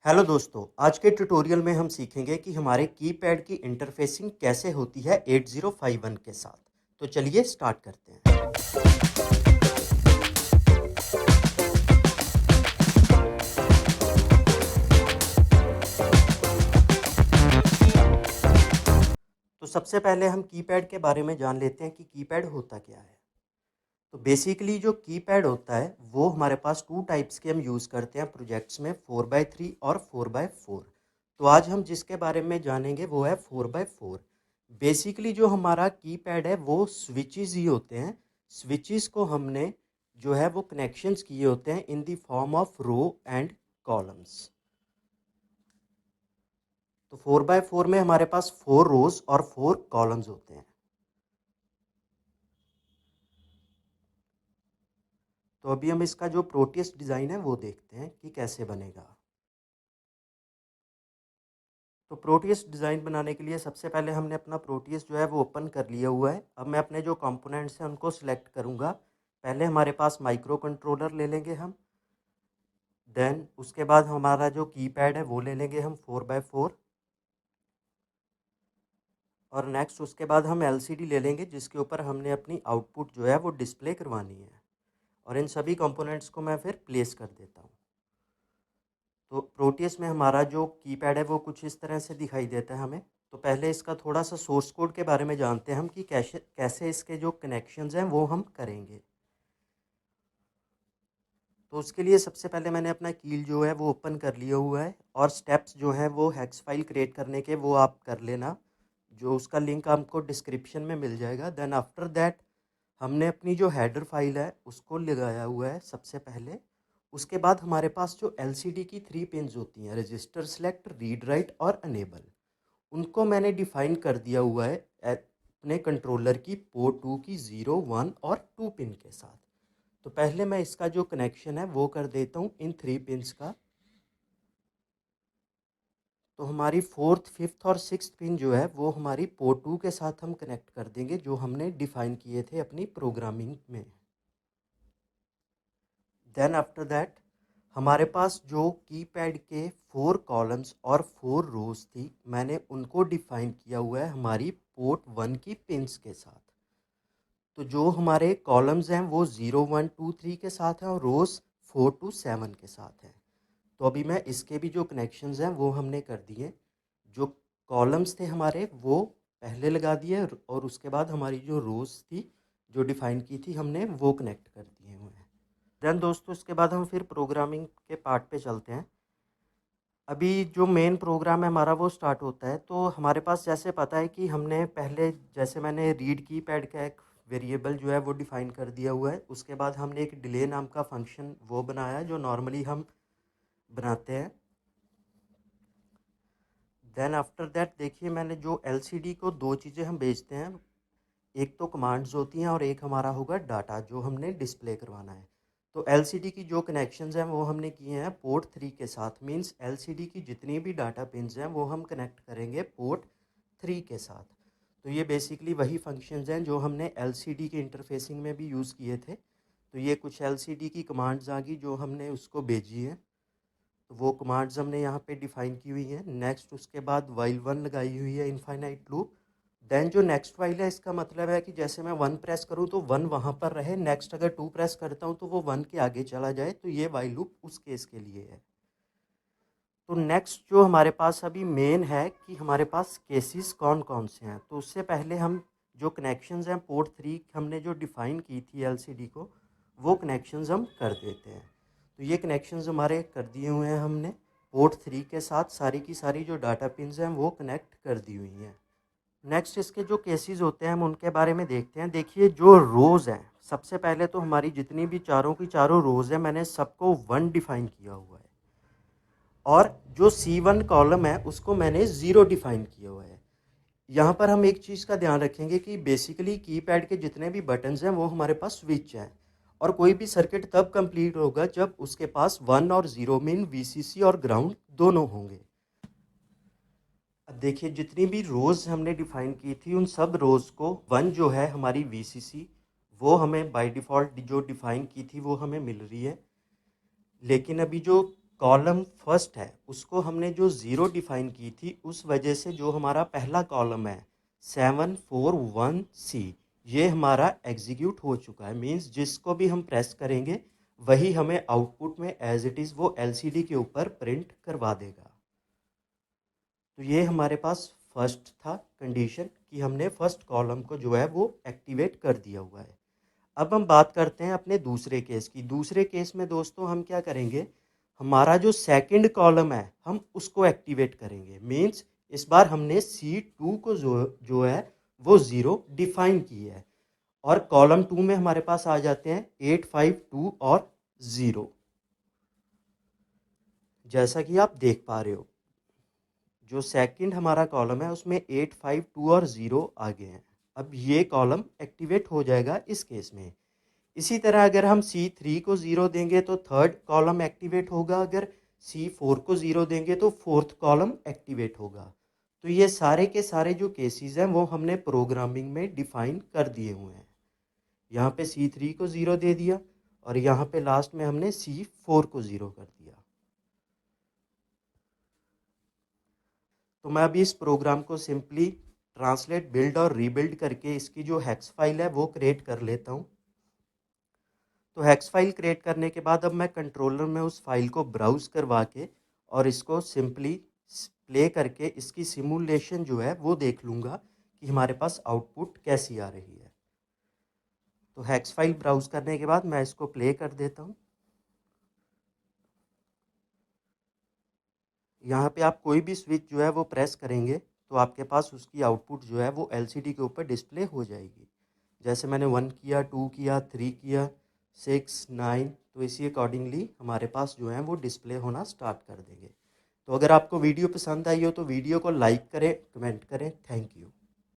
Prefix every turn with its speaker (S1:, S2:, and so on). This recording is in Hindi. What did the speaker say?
S1: हेलो दोस्तों, आज के ट्यूटोरियल में हम सीखेंगे कि हमारे कीपैड की इंटरफेसिंग कैसे होती है 8051 के साथ। तो चलिए स्टार्ट करते हैं। तो सबसे पहले हम कीपैड के बारे में जान लेते हैं कि कीपैड होता क्या है। तो बेसिकली जो कीपैड होता है वो हमारे पास टू टाइप्स के हम यूज़ करते हैं प्रोजेक्ट्स में, 4x3 और 4x4। तो आज हम जिसके बारे में जानेंगे वो है 4x4। बेसिकली जो हमारा कीपैड है वो स्विचेस ही होते हैं। स्विचेस को हमने जो है वो कनेक्शंस किए होते हैं in the form of row and columns. तो 4x4 में हमारे पास 4 रोज और 4 कॉलम्स होते हैं। तो अभी हम इसका जो प्रोटियस डिज़ाइन है वो देखते हैं कि कैसे बनेगा। तो प्रोटियस डिज़ाइन बनाने के लिए सबसे पहले हमने अपना प्रोटियस जो है वो ओपन कर लिया हुआ है। अब मैं अपने जो कंपोनेंट्स हैं उनको सिलेक्ट करूँगा। पहले हमारे पास माइक्रो कंट्रोलर ले लेंगे हम। देन उसके बाद हमारा जो कीपैड है वो ले लेंगे हम 4x4। और नेक्स्ट उसके बाद हम एलसीडी ले लेंगे जिसके ऊपर हमने अपनी आउटपुट जो है वो डिस्प्ले करवानी है। और इन सभी कंपोनेंट्स को मैं फिर प्लेस कर देता हूँ। तो प्रोटियस में हमारा जो कीपैड है वो कुछ इस तरह से दिखाई देता है हमें। तो पहले इसका थोड़ा सा सोर्स कोड के बारे में जानते हैं हम कि कैसे कैसे इसके जो कनेक्शंस हैं वो हम करेंगे। तो उसके लिए सबसे पहले मैंने अपना कील जो है वो ओपन कर लिया हुआ है और स्टेप्स जो हैं वो हेक्स फाइल क्रिएट करने के वो आप कर लेना, जो उसका लिंक आपको डिस्क्रिप्शन में मिल जाएगा। देन आफ्टर दैट हमने अपनी जो हेडर फाइल है उसको लगाया हुआ है सबसे पहले। उसके बाद हमारे पास जो एलसीडी की 3 पिन्स होती हैं, रजिस्टर, सेलेक्ट, रीड राइट और अनेबल, उनको मैंने डिफाइन कर दिया हुआ है अपने कंट्रोलर की पोर्ट 2 की 0, 1 और 2 पिन के साथ। तो पहले मैं इसका जो कनेक्शन है वो कर देता हूँ इन 3 पिन्स का। तो हमारी 4th, 5th और 6th पिन जो है वो हमारी पोर्ट 2 के साथ हम कनेक्ट कर देंगे, जो हमने डिफाइन किए थे अपनी प्रोग्रामिंग में। देन आफ्टर दैट हमारे पास जो कीपैड के 4 कॉलम्स और 4 रोज थी, मैंने उनको डिफाइन किया हुआ है हमारी पोर्ट 1 की पिंस के साथ। तो जो हमारे कॉलम्स हैं वो 0, 1, 2, 3 के साथ हैं और रोज 4 to 7 के साथ हैं। तो अभी मैं इसके भी जो कनेक्शंस हैं वो हमने कर दिए। जो कॉलम्स थे हमारे वो पहले लगा दिए और उसके बाद हमारी जो रोज थी जो डिफाइन की थी हमने वो कनेक्ट कर दिए हुए हैं। देन दोस्तों इसके बाद हम फिर प्रोग्रामिंग के पार्ट पे चलते हैं। अभी जो मेन प्रोग्राम है हमारा वो स्टार्ट होता है। तो हमारे पास जैसे पता है कि हमने पहले, जैसे मैंने रीड कीपैड का एक वेरिएबल जो है वो डिफ़ाइन कर दिया हुआ है। उसके बाद हमने एक डिले नाम का फंक्शन वो बनाया है जो नॉर्मली हम बनाते हैं। देन आफ्टर दैट देखिए, मैंने जो एलसीडी को दो चीज़ें हम भेजते हैं, एक तो कमांड्स होती हैं और एक हमारा होगा डाटा जो हमने डिस्प्ले करवाना है। तो एलसीडी की जो कनेक्शंस हैं वो हमने किए हैं पोर्ट 3 के साथ। मींस एलसीडी की जितनी भी डाटा पिन्स हैं वो हम कनेक्ट करेंगे पोर्ट 3 के साथ। तो ये बेसिकली वही फंक्शंस हैं जो हमने एलसीडी के इंटरफेसिंग में भी यूज़ किए थे। तो ये कुछ एलसीडी की कमांड्स आ गई जो हमने उसको भेजी है। तो वो कमांड्स हमने यहाँ पे डिफाइन की हुई है। नेक्स्ट उसके बाद वाइल 1 लगाई हुई है, इनफाइनाइट लूप। देन जो नेक्स्ट वाइल है इसका मतलब है कि जैसे मैं 1 प्रेस करूँ तो 1 वहाँ पर रहे, नेक्स्ट अगर 2 प्रेस करता हूँ तो वो 1 के आगे चला जाए। तो ये वाइल लूप उस केस के लिए है। तो नेक्स्ट जो हमारे पास अभी मेन है कि हमारे पास केसेस कौन कौन से हैं। तो उससे पहले हम जो कनेक्शंस हैं पोर्ट 3 हमने जो डिफ़ाइन की थी एलसीडी को, वो कनेक्शंस हम कर देते हैं। तो ये कनेक्शंस हमारे कर दिए हुए हैं हमने पोर्ट 3 के साथ। सारी की सारी जो डाटा पिन्स हैं वो कनेक्ट कर दी हुई हैं। नेक्स्ट इसके जो केसेस होते हैं हम उनके बारे में देखते हैं। देखिए जो रोज़ हैं, सबसे पहले तो हमारी जितनी भी चारों की चारों रोज़ हैं मैंने सबको 1 डिफ़ाइन किया हुआ है। और जो C1 कॉलम है उसको मैंने 0 डिफ़ाइन किया हुआ है। यहाँ पर हम एक चीज़ का ध्यान रखेंगे कि बेसिकली कीपैड के जितने भी बटन्स हैं वो हमारे पास स्विच हैं। और कोई भी सर्किट तब कंप्लीट होगा जब उसके पास 1 और 0 मीन VCC और ग्राउंड दोनों होंगे। अब देखिए जितनी भी रोज़ हमने डिफ़ाइन की थी उन सब रोज़ को 1 जो है हमारी VCC वो हमें बाय डिफ़ॉल्ट जो डिफ़ाइन की थी वो हमें मिल रही है। लेकिन अभी जो कॉलम फर्स्ट है उसको हमने जो ज़ीरो डिफाइन की थी, उस वजह से जो हमारा पहला कॉलम है 741C, ये हमारा एग्जीक्यूट हो चुका है। मींस जिसको भी हम प्रेस करेंगे वही हमें आउटपुट में एज इट इज़ वो एलसीडी के ऊपर प्रिंट करवा देगा। तो ये हमारे पास फर्स्ट था कंडीशन कि हमने फर्स्ट कॉलम को जो है वो एक्टिवेट कर दिया हुआ है। अब हम बात करते हैं अपने दूसरे केस की। दूसरे केस में दोस्तों हम क्या करेंगे, हमारा जो सेकंड कॉलम है हम उसको एक्टिवेट करेंगे। मींस इस बार हमने C2 को जो है वो ज़ीरो डिफाइन की है, और कॉलम 2 में हमारे पास आ जाते हैं 852 और 0। जैसा कि आप देख पा रहे हो, जो सेकंड हमारा कॉलम है उसमें 852 और 0 आ गए हैं। अब ये कॉलम एक्टिवेट हो जाएगा इस केस में। इसी तरह अगर हम C3 को 0 देंगे तो थर्ड कॉलम एक्टिवेट होगा, अगर C4 को 0 देंगे तो फोर्थ कॉलम एक्टिवेट होगा। तो ये सारे के सारे जो केसेस हैं वो हमने प्रोग्रामिंग में डिफाइन कर दिए हुए हैं। यहाँ पे C3 को 0 दे दिया और यहाँ पे लास्ट में हमने C4 को 0 कर दिया। तो मैं अभी इस प्रोग्राम को सिंपली ट्रांसलेट, बिल्ड और रीबिल्ड करके इसकी जो हेक्स फाइल है वो क्रिएट कर लेता हूँ। तो हेक्स फाइल क्रिएट करने के बाद अब मैं कंट्रोलर में उस फाइल को ब्राउज करवा के और इसको सिंपली प्ले करके इसकी सिमुलेशन जो है वो देख लूँगा कि हमारे पास आउटपुट कैसी आ रही है। तो हेक्स फाइल ब्राउज करने के बाद मैं इसको प्ले कर देता हूँ। यहाँ पे आप कोई भी स्विच जो है वो प्रेस करेंगे तो आपके पास उसकी आउटपुट जो है वो एलसीडी के ऊपर डिस्प्ले हो जाएगी। जैसे मैंने 1 किया, 2 किया, 3 किया, 6, 9, तो इसी अकॉर्डिंगली हमारे पास जो है वो डिस्प्ले होना स्टार्ट कर देंगे। तो अगर आपको वीडियो पसंद आई हो तो वीडियो को लाइक करें, कमेंट करें। Thank you.